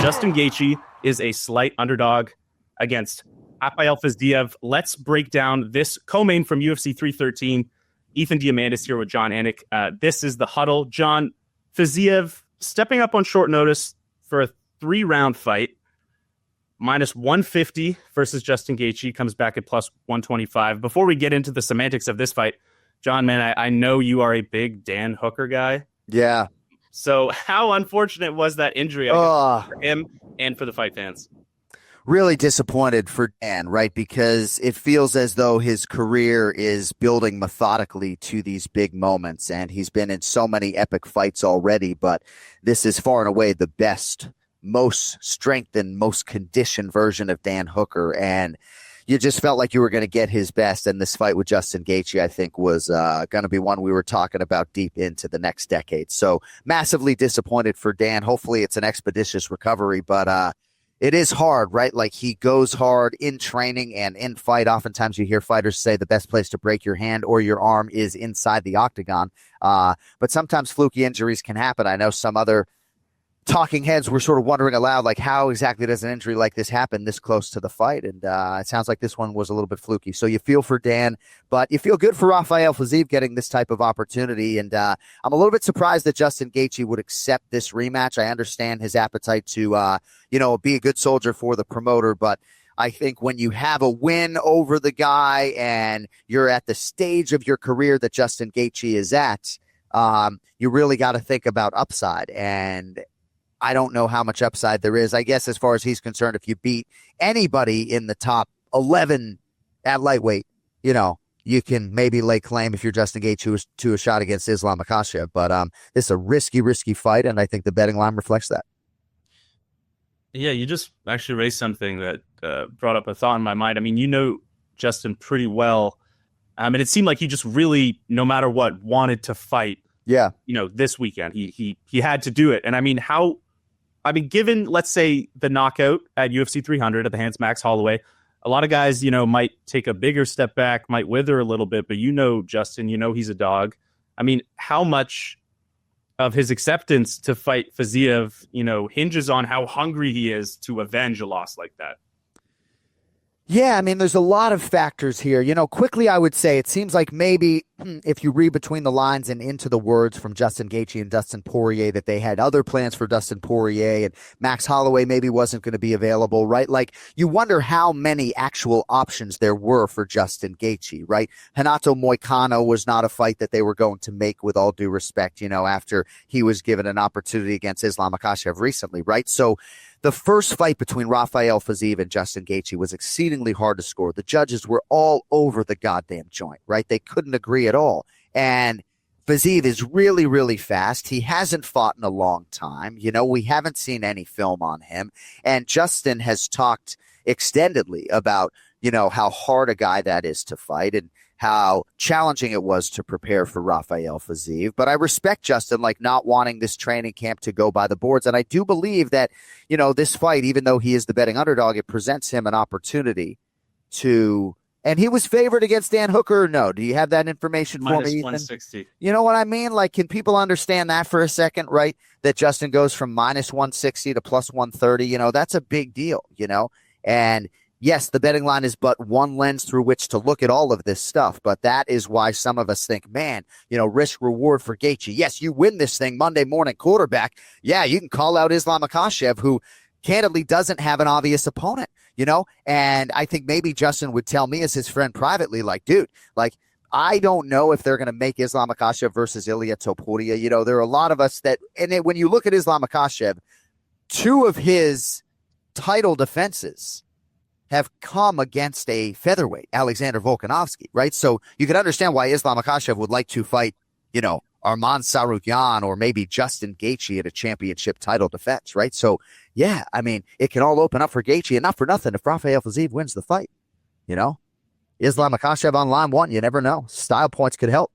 Justin Gaethje is a slight underdog against Rafael Fiziev. Let's break down this co-main from UFC 313. Ethan Diamandas here with Jon Anik. This is the huddle. Jon, Fiziev stepping up on short notice for a 3-round fight. Minus 150 versus Justin Gaethje, comes back at plus 125. Before we get into the semantics of this fight, Jon, man, I know you are a big Dan Hooker guy. Yeah. So how unfortunate was that injury for him and for the fight fans? Really disappointed for Dan, right? Because it feels as though his career is building methodically to these big moments, and he's been in so many epic fights already, but this is far and away the best, most strengthened, most conditioned version of Dan Hooker, and you just felt like you were going to get his best, and this fight with Justin Gaethje, I think, was going to be one we were talking about deep into the next decade. So massively disappointed for Dan. Hopefully it's an expeditious recovery, but it is hard, right? Like, he goes hard in training and in fight. Oftentimes you hear fighters say the best place to break your hand or your arm is inside the octagon. But sometimes fluky injuries can happen. I know some other talking heads were sort of wondering aloud, like, how exactly does an injury like this happen this close to the fight? And it sounds like this one was a little bit fluky. So you feel for Dan, but you feel good for Rafael Fiziev getting this type of opportunity. And I'm a little bit surprised that Justin Gaethje would accept this rematch. I understand his appetite to, be a good soldier for the promoter, but I think when you have a win over the guy and you're at the stage of your career that Justin Gaethje is at, you really got to think about upside. And I don't know how much upside there is. I guess as far as he's concerned, if you beat anybody in the top 11 at lightweight, you can maybe lay claim, if you're Justin Gaethje, to a shot against Islam Makhachev. But this is a risky fight, and I think the betting line reflects that. Yeah, you just actually raised something that brought up a thought in my mind. I mean, you know Justin pretty well. And it seemed like he just really, no matter what, wanted to fight. Yeah. This weekend. He had to do it. And given, let's say, the knockout at UFC 300 at the hands of Max Holloway, a lot of guys, might take a bigger step back, might wither a little bit, but Justin, he's a dog. I mean, how much of his acceptance to fight Fiziev, hinges on how hungry he is to avenge a loss like that? Yeah, there's a lot of factors here. Quickly, I would say it seems like maybe if you read between the lines and into the words from Justin Gaethje and Dustin Poirier, that they had other plans for Dustin Poirier, and Max Holloway maybe wasn't going to be available, right? Like, you wonder how many actual options there were for Justin Gaethje, right? Renato Moicano was not a fight that they were going to make, with all due respect, after he was given an opportunity against Islam Makhachev recently, right? So the first fight between Rafael Fiziev and Justin Gaethje was exceedingly hard to score. The judges were all over the goddamn joint, right? They couldn't agree at all. And Fiziev is really, really fast. He hasn't fought in a long time. We haven't seen any film on him. And Justin has talked extendedly about, how hard a guy that is to fight and how challenging it was to prepare for Rafael Fiziev. But I respect Justin, not wanting this training camp to go by the boards. And I do believe that, this fight, even though he is the betting underdog, it presents him an opportunity to, and he was favored against Dan Hooker or no? Do you have that information for me, Ethan? Minus 160. You know what I mean? Can people understand that for a second, right? That Justin goes from minus 160 to plus 130, that's a big deal, And yes, the betting line is but one lens through which to look at all of this stuff, but that is why some of us think, man, risk reward for Gaethje. Yes, you win this thing Monday morning quarterback. Yeah, you can call out Islam Makhachev, who candidly doesn't have an obvious opponent, and I think maybe Justin would tell me as his friend privately, dude, I don't know if they're going to make Islam Makhachev versus Ilia Topuria. There are a lot of us that, and when you look at Islam Makhachev, 2 of his title defenses have come against a featherweight, Alexander Volkanovski, right? So you can understand why Islam Makhachev would like to fight, Arman Tsarukyan or maybe Justin Gaethje at a championship title defense, right? So, yeah, it can all open up for Gaethje, and not for nothing if Rafael Fiziev wins the fight, Islam Makhachev on line 1, you never know. Style points could help.